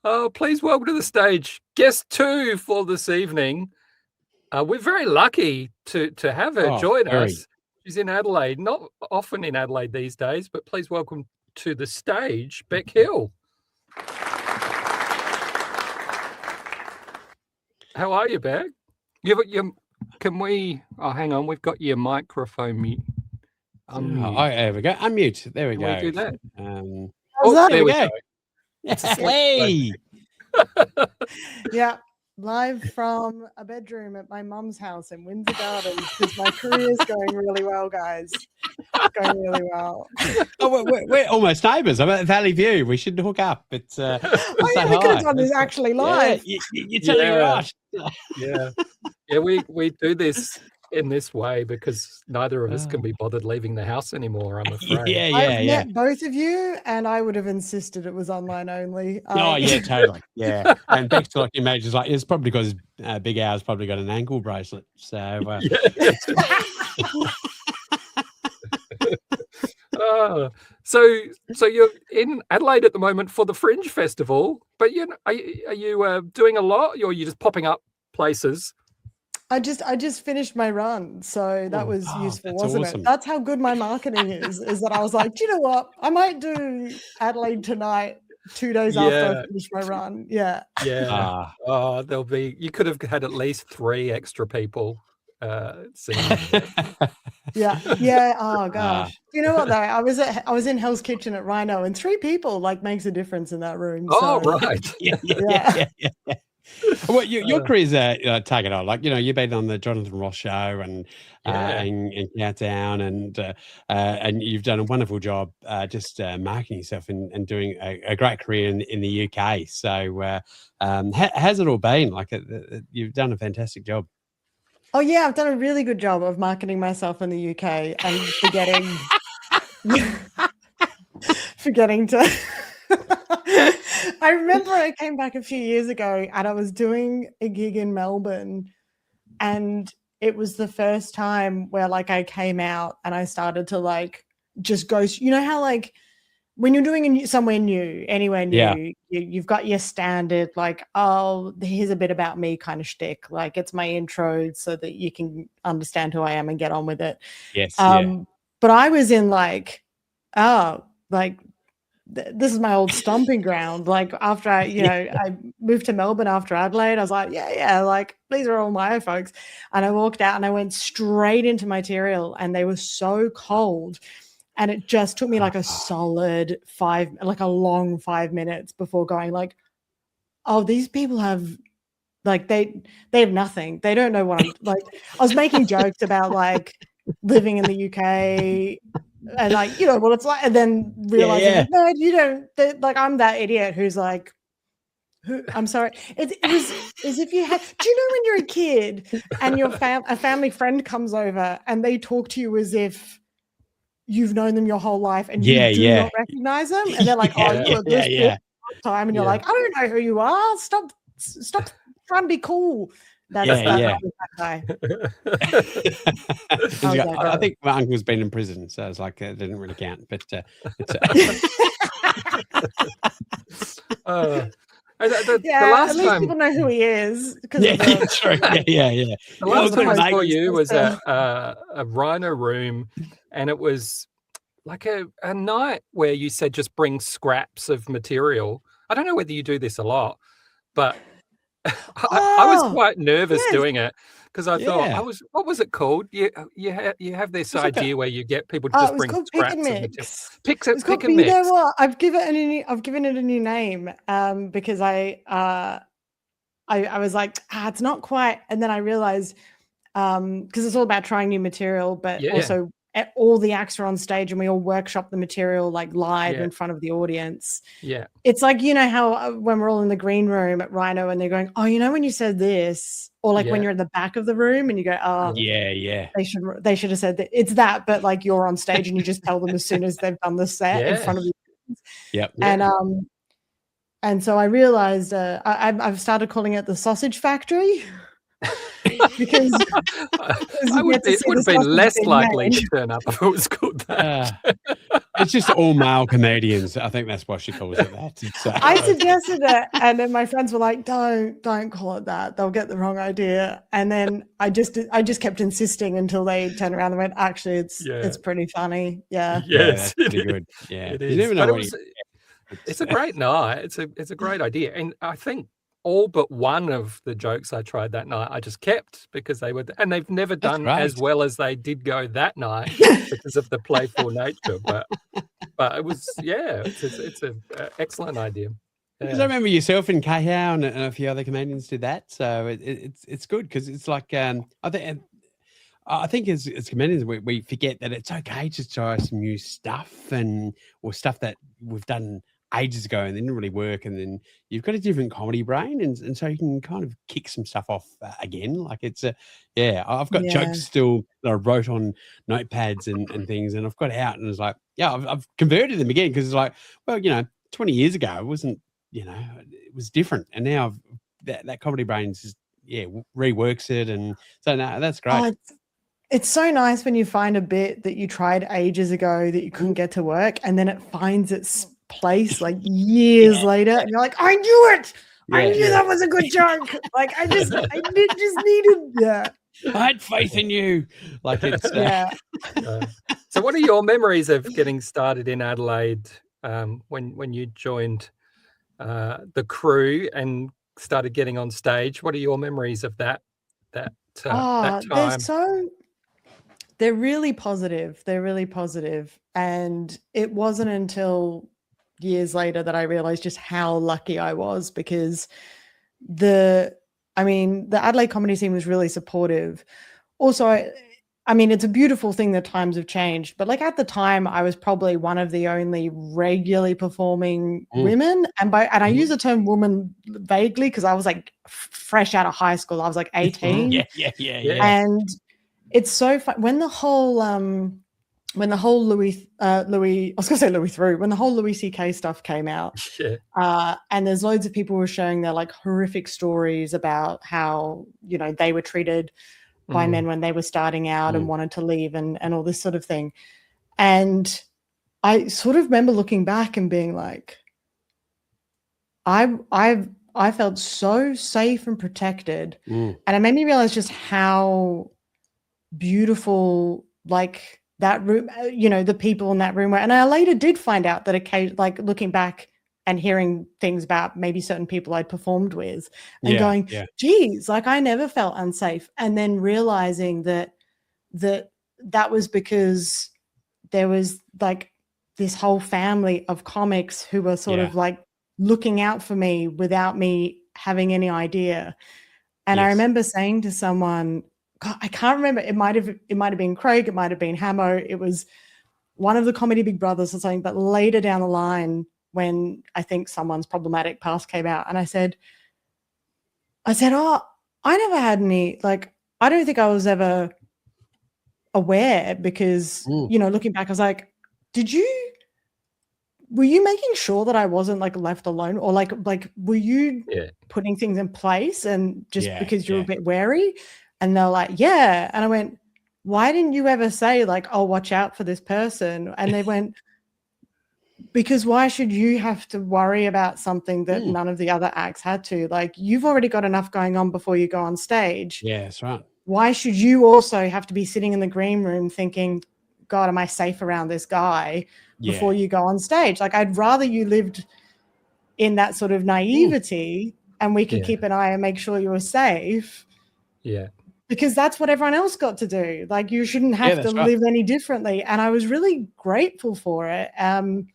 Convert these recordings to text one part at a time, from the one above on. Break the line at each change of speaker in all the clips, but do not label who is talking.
Oh, please welcome to the stage guest 2 for this evening. We're very lucky to have her join us. She's in Adelaide, not often in Adelaide these days, but please welcome to the stage, Bec Hill. How are you, Bec? Can we? Oh, hang on. We've got your microphone mute.
Oh, there we go. Unmute. There we go.
Can we do that?
There we go. Hey.
Yeah, live from a bedroom at my mum's house in Windsor Gardens because my career is going really well, guys. It's going really well.
Oh, we're almost neighbours. I'm at Valley View. We should hook up. But
we could have done this actually live.
Yeah, you're telling me right.
Yeah. We do this in this way because neither of us can be bothered leaving the house anymore, I'm afraid.
I've met both of you, and I would have insisted it was online only.
Yeah, totally. Yeah. And Bec's like, imagine, like, it's probably because Big Al's probably got an ankle bracelet. So,
so you're in Adelaide at the moment for the Fringe Festival, but are you doing a lot, or are you just popping up places?
I just finished my run, so that was useful, wasn't it? That's how good my marketing is that I was like, do you know what? I might do Adelaide Tonight 2 days after I finish my run. Yeah.
Yeah. You could have had at least 3 extra people singing.
Yeah. Oh gosh. You know what though? I was in Hell's Kitchen at Rhino, and 3 people makes a difference in that room.
Oh, right.
Yeah. Well, your career's taken on. Like, you've been on the Jonathan Ross show and Countdown, and you've done a wonderful job just marketing yourself and doing a great career in the UK. So, how's it all been? Like, you've done a fantastic job.
Oh yeah, I've done a really good job of marketing myself in the UK and forgetting to. I remember I came back a few years ago and I was doing a gig in Melbourne, and it was the first time where I came out and I started to just go, how when you're doing somewhere new, anywhere new, you've got your standard here's a bit about me kind of shtick, it's my intro so that you can understand who I am and get on with it.
Yes.
But I was in this is my old stomping ground. After I moved to Melbourne after Adelaide, I was like, these are all my folks. And I walked out and I went straight into material, and they were so cold. And it just took me a solid a long 5 minutes before going oh, these people have they have nothing. They don't know what I'm I was making jokes about living in the UK. And what it's like, and then realizing, no, you don't. I'm that idiot who's who? I'm sorry. It was as if you had. Do you know when you're a kid and your a family friend comes over and they talk to you as if you've known them your whole life and you do not recognize them, and they're like, "Oh, you were this time," and you're like, "I don't know who you are. Stop trying to be cool." That's that guy.
I think my uncle's been in prison, so it's it didn't really count. But
the
last time people know who he is.
True. The
last time I saw you was a Rhino room, and it was a night where you said just bring scraps of material. I don't know whether you do this a lot, but I was quite nervous doing it because I thought what was it called? You have this idea where you get people to just bring scraps of material. Pick and mix.
You know what? I've given it a new name because I was like, it's not quite, and then I realized because it's all about trying new material, but also all the acts are on stage and we all workshop the material live in front of the audience.
Yeah. It's
how when we're all in the green room at Rhino and they're going, oh, when you said this, or when you're in the back of the room and you go, oh, they should have said that. It's that, but you're on stage and you just tell them as soon as they've done the set in front of the audience.
Yep.
And so I realized I've started calling it the Sausage Factory. because
it would have been less likely to turn up if it was called that.
It's just all male comedians. I think that's why she calls it that. So.
I suggested it, and then my friends were like, "Don't call it that. They'll get the wrong idea." And then I just kept insisting until they turned around and went, "Actually, it's pretty funny." Yeah.
Yes,
that's pretty good. Yeah,
it is. It's a great night. It's a great idea, and I think all but one of the jokes I tried that night I just kept because they've never done as well as they did go that night because of the playful nature. But it was it's an excellent idea.
Because I remember yourself and Kahau and a few other comedians did that, so it's good because it's like I think as comedians we forget that it's okay to try some new stuff or stuff that we've done ages ago and didn't really work, and then you've got a different comedy brain, and so you can kind of kick some stuff off again. Like I've got jokes still that I wrote on notepads and things, and I've got out, and it's like I've converted them again because it's like, well, 20 years ago it wasn't, it was different, and now that comedy brain's just reworks it, and so no, that's great.
It's so nice when you find a bit that you tried ages ago that you couldn't get to work, and then it finds its place like years later, and you're like, I knew it. I knew that was a good joke. Like I just needed
I had faith in you. Like it's
So what are your memories of getting started in Adelaide when you joined the crew and started getting on stage? What are your memories of that time?
They're really positive. And it wasn't until years later that I realized just how lucky I was, because the Adelaide comedy scene was really supportive. Also, it's a beautiful thing that times have changed, but like at the time I was probably one of the only regularly performing women. And I use the term woman vaguely because I was like fresh out of high school. I was like 18.
Yeah.
And it's so fun when the whole when the whole Louis C.K. stuff came out, and there's loads of people were sharing their like horrific stories about how they were treated by men when they were starting out and wanted to leave and all this sort of thing. And I sort of remember looking back and being like, I felt so safe and protected, and it made me realize just how beautiful like that room, the people in that room were. And I later did find out that like looking back and hearing things about maybe certain people I'd performed with and going, geez, like I never felt unsafe. And then realizing that was because there was like this whole family of comics who were sort of like looking out for me without me having any idea. And I remember saying to someone, God, I can't remember. It might have been Craig. It might have been Hamo. It was one of the Comedy Big Brothers or something. But later down the line, when I think someone's problematic past came out, and I said, oh, I never had any. Like, I don't think I was ever aware because looking back, I was like, were you making sure that I wasn't like left alone, or like were you putting things in place and just because you're a bit wary? And they're like, yeah. And I went, why didn't you ever say like, oh, watch out for this person? And they went, because why should you have to worry about something that none of the other acts had to? Like, you've already got enough going on before you go on stage.
Yeah, that's right.
Why should you also have to be sitting in the green room thinking, God, am I safe around this guy before you go on stage? Like, I'd rather you lived in that sort of naivety and we could keep an eye and make sure you were safe.
Yeah.
Because that's what everyone else got to do. Like, you shouldn't have to live any differently. And I was really grateful for it. And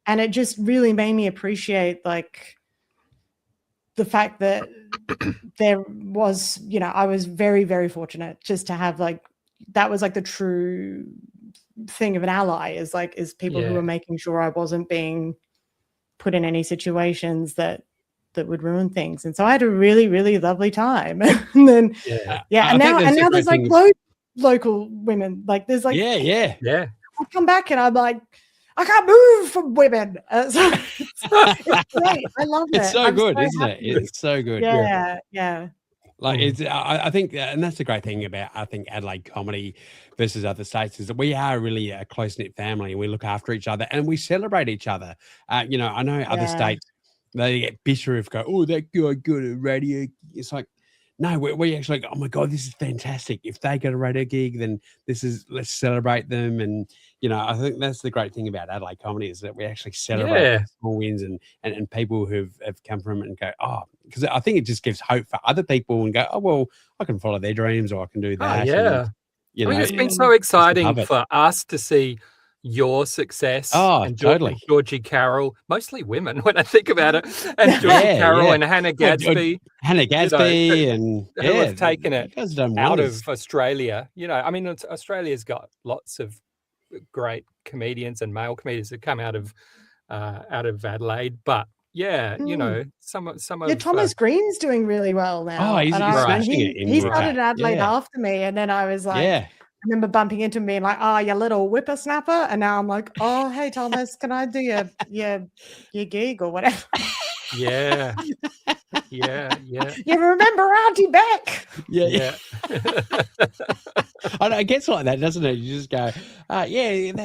it just really made me appreciate like the fact that there was, I was very, very fortunate just to have like, that was like the true thing of an ally is people who were making sure I wasn't being put in any situations that would ruin things. And so I had a really, really lovely time. And then and now there's like local women. Like there's like I come back and I'm like, I can't move from women. So it's great. I love it.
It's so good, isn't it? It's so good.
Yeah.
Like it's, I think, and that's the great thing about, I think, Adelaide comedy versus other states is that we are really a close knit family, and we look after each other and we celebrate each other. You know, I know other states, they get bitter if go, oh, that guy got a radio. It's like, no, we actually go, oh my God, this is fantastic. If they get a radio gig, then let's celebrate them. And, you know, I think that's the great thing about Adelaide comedy is that we actually celebrate small wins and people who've come from it and go, oh, because I think it just gives hope for other people and go, oh, well, I can follow their dreams or I can do that.
Oh, yeah.
And, you know,
I mean, it's been so exciting for us to see your success and Georgie Carroll, mostly women when I think about it, and Georgie Carroll and Hannah Gadsby.
Hannah Gadsby and
who have taken it out of Australia. You know, I mean, Australia's got lots of great comedians and male comedians that come out of Adelaide, but you know, some of
Thomas Green's doing really well now.
Oh, he's smashing it.
He started in Adelaide after me, and then I was like, I remember bumping into him being like, oh, you little whippersnapper. And now I'm like, oh, hey, Thomas, can I do your gig or whatever?
Yeah.
You remember Auntie Bec?
Yeah. It gets like that, doesn't it? You just go, can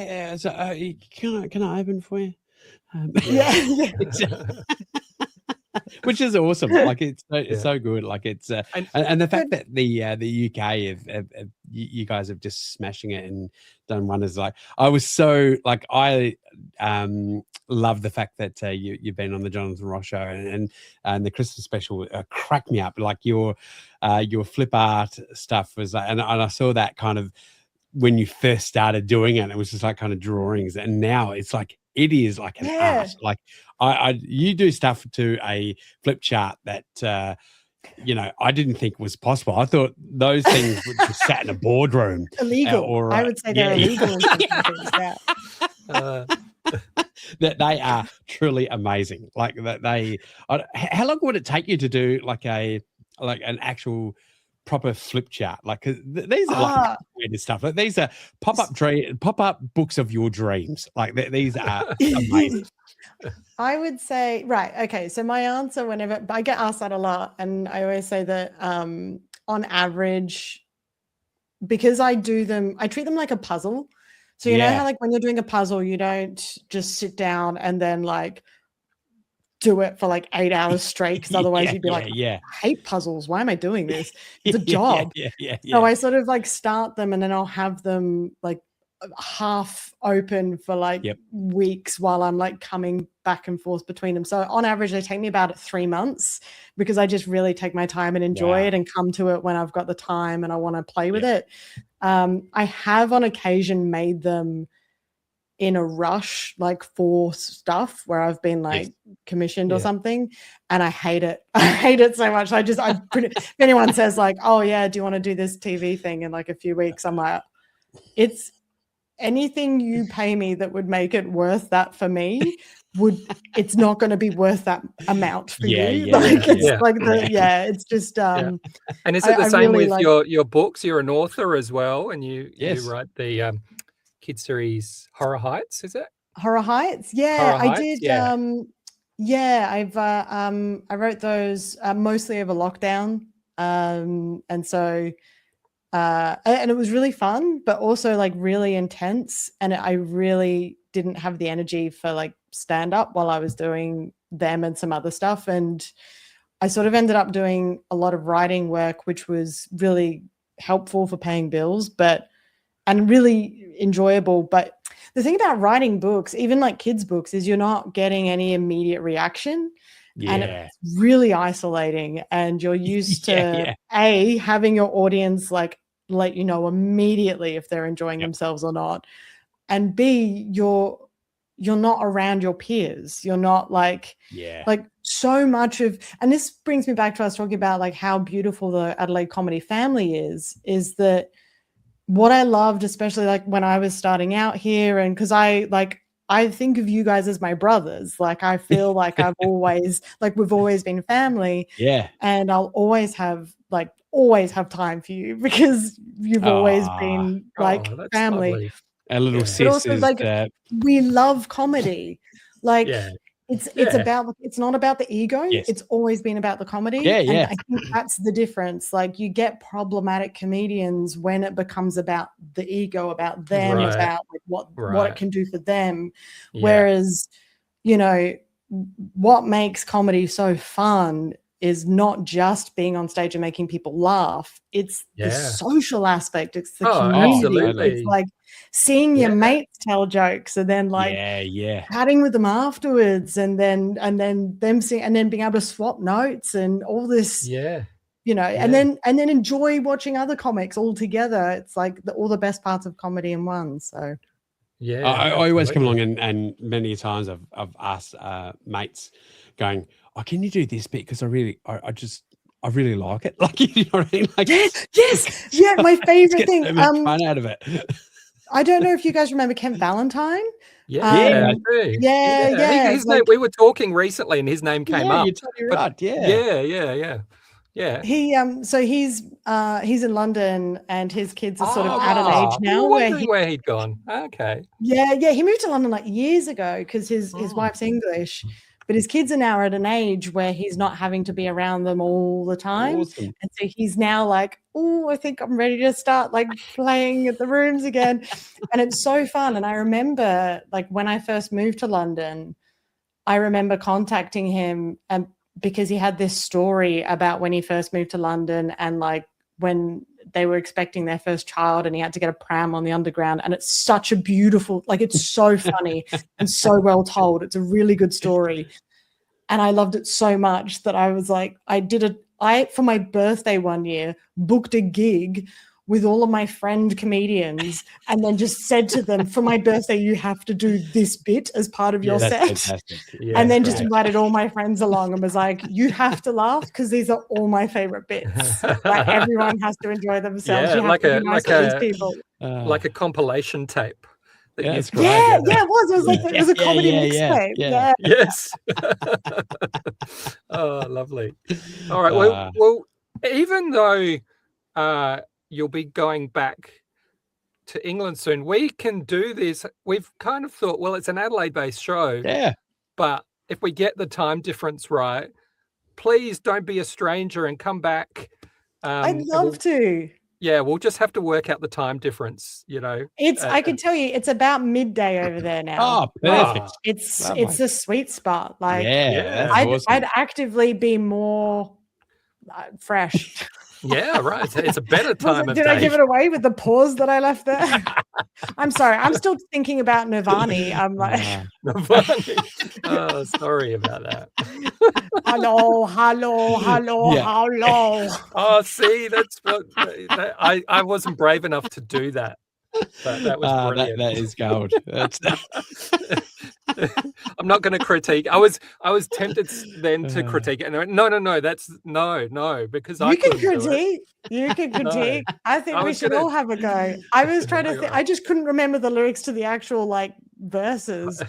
I open for you? Which is awesome. Like it's so good. Like it's and the fact that the UK you guys have just smashing it and done wonders. Like I was so like I love the fact that you've been on the Jonathan Ross show and the Christmas special cracked me up. Like your flip art stuff was like, and I saw that kind of when you first started doing it. It was just like kind of drawings, and now it's like. It is like an art. Like you do stuff to a flip chart that you know I didn't think was possible. I thought those things would just sat in a boardroom.
Illegal. I would say they're illegal.
That they are truly amazing. Like that how long would it take you to do like an actual proper flip chart? Like these are like creative stuff. Like, these are pop-up books of your dreams. Like these are amazing.
I would say okay. So my answer, whenever I get asked that a lot, and I always say that on average, because I treat them like a puzzle. So you know how like when you're doing a puzzle, you don't just sit down and then like do it for like 8 hours straight, because otherwise you'd be like, I hate puzzles. Why am I doing this? It's a job. So I sort of like start them and then I'll have them like half open for like weeks while I'm like coming back and forth between them. So on average, they take me about 3 months because I just really take my time and enjoy it and come to it when I've got the time and I want to play with it. I have on occasion made them in a rush, like for stuff where I've been like commissioned or something, and I hate it. I hate it so much. If anyone says like, oh yeah, do you want to do this TV thing in like a few weeks? I'm like, it's anything you pay me that would make it worth that for me it's not going to be worth that amount for you. It's just
and is it the same really with your books? You're an author as well, and you write the kids series Horror Heights, is it?
Horror Heights? Yeah, I did. I wrote those mostly over lockdown. And so and it was really fun, but also like really intense. And I really didn't have the energy for like stand up while I was doing them and some other stuff. And I sort of ended up doing a lot of writing work, which was really helpful for paying bills, and really enjoyable. But the thing about writing books, even like kids' books, is you're not getting any immediate reaction. And it's really isolating. And you're used to having your audience like let you know immediately if they're enjoying themselves or not. And B, you're not around your peers. You're not like so much of, and this brings me back to us talking about like how beautiful the Adelaide comedy family is that what I loved, especially like when I was starting out here, and because I think of you guys as my brothers. Like I feel like we've always been family. Yeah. And I'll always have time for you because you've always been like family.
Lovely.
A little sis
also,
is
like we love comedy. Like it's about, it's not about the ego.
Yes.
It's always been about the comedy.
Yeah,
And
yeah.
I think that's the difference. Like, you get problematic comedians when it becomes about the ego, about them,
Right.
about like what it can do for them.
Yeah.
Whereas, you know, what makes comedy so fun is not just being on stage and making people laugh. It's the social aspect. It's the community.
Absolutely.
It's like seeing your mates tell jokes and then like chatting with them afterwards, and then them seeing, and then being able to swap notes and all this. You know, and then enjoy watching other comics all together. It's like all the best parts of comedy in one. So
I always come along and many times I've asked mates going, "Oh, can you do this bit? Because I really like it." Like, you know what I mean? Like,
yes, yeah. My favorite thing.
So much fun out of it.
I don't know if you guys remember Kent Valentine.
I do.
Yeah.
His name, we were talking recently, and his name came up.
You're totally right.
Yeah.
He so he's in London, and his kids are sort of at an age now
where he'd gone. Okay.
Yeah. He moved to London like years ago because his wife's English, but his kids are now at an age where he's not having to be around them all the time.
Awesome.
And so he's now like, oh, I think I'm ready to start like playing at the rooms again. And it's so fun. And I remember like when I first moved to London, I remember contacting him because he had this story about when he first moved to London and like when they were expecting their first child and he had to get a pram on the underground. And it's such a beautiful, like, it's so funny and so well told. It's a really good story. And I loved it so much that I was like, I for my birthday one year, booked a gig with all of my friend comedians and then just said to them, for my birthday, you have to do this bit as part of your set. And then just invited all my friends along and was like, you have to laugh because these are all my favorite bits. Like, everyone has to enjoy themselves. You have to be nice to these people.
Like a compilation tape.
That's great.
Yeah, it was. It was like it was a comedy mixtape. Yeah.
Yes. Oh, lovely. All right. Well, even though you'll be going back to England soon, we can do this. We've kind of thought, well, it's an Adelaide-based show.
Yeah.
But if we get the time difference right, please don't be a stranger and come back.
I'd love to.
Yeah, we'll just have to work out the time difference, you know.
I can tell you, it's about midday over there now.
Oh, perfect.
It's a sweet spot. Like,
that's awesome.
I'd actively be more fresh.
Yeah, right. It's a better time of day.
Did I give it away with the pause that I left there? I'm sorry. I'm still thinking about Nirvani. I'm like,
Nirvani. Oh, sorry about that.
Hello.
Oh, see, that's what I wasn't brave enough to do that. But that was brilliant.
That is gold.
I'm not going to critique. I was tempted then to critique it, and I went, no, that's no, because
you can critique. You can critique. No. I think we should all have a go. I was trying to think. I just couldn't remember the lyrics to the actual like verses.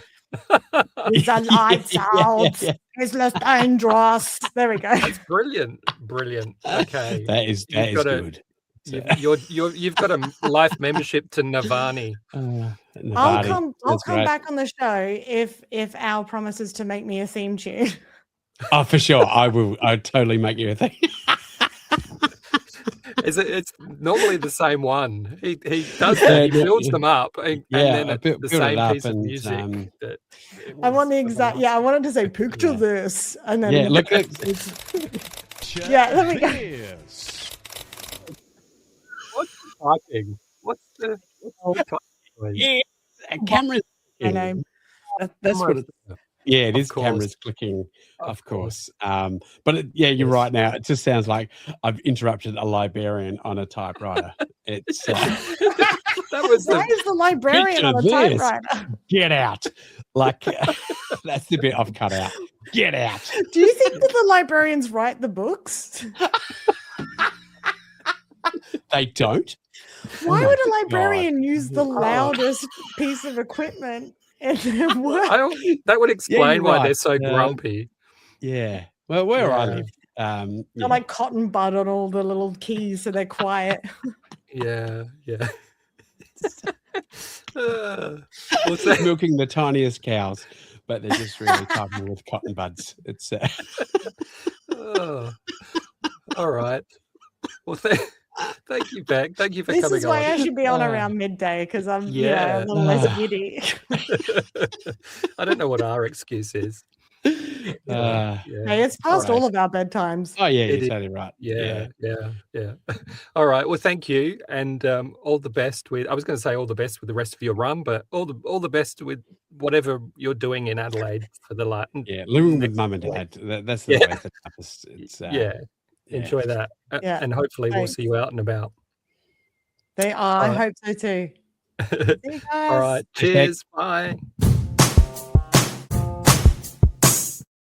It's a lights out. It's less dangerous. There we go.
That's brilliant. Okay,
that is good.
You've got a life membership to Nirvani.
I'll come back on the show if Al promises to make me a theme tune.
Oh, for sure. I will. I'd totally make you a theme.
It's normally the same one. He does that. He builds them up, and then it's the same piece of music.
I want the exact. Yeah, I wanted to say picture this, and then
look at.
There we go.
What's the
camera's
my name?
That's what it is. Yeah, it is cameras clicking, of course. But you're right now. It just sounds like I've interrupted a librarian on a typewriter. It's
why is the librarian on a typewriter?
Get out. Like, that's the bit I've cut out. Get out.
Do you think that the librarians write the books?
They don't.
Why would a librarian use the loudest piece of equipment in their work?
That would explain why they're so grumpy.
Yeah. Well, where I live,
they're like cotton bud on all the little keys, so they're quiet.
Yeah.
Milking the tiniest cows. but they're just really typing with cotton buds. It's
Oh, all right. Well, thank you, Bec. Thank you for
This
coming
is why
on.
I should be on around midday because I'm, I'm a
Yeah.
little less giddy.
I don't know what our excuse is.
Hey, it's
all
past all of our bedtimes.
Oh yeah,
It
you're
is.
totally right.
Yeah. All right. Well, thank you, and all the best with. I was going to say all the best with the rest of your run, but all the best with whatever you're doing in Adelaide for the
living with
next
mum and
week.
dad. That's the always the toughest. It's
Enjoy that,
Yeah,
and hopefully we'll
thanks.
see you out and about.
They are. I hope so too. See you guys.
All right. Cheers. Bye.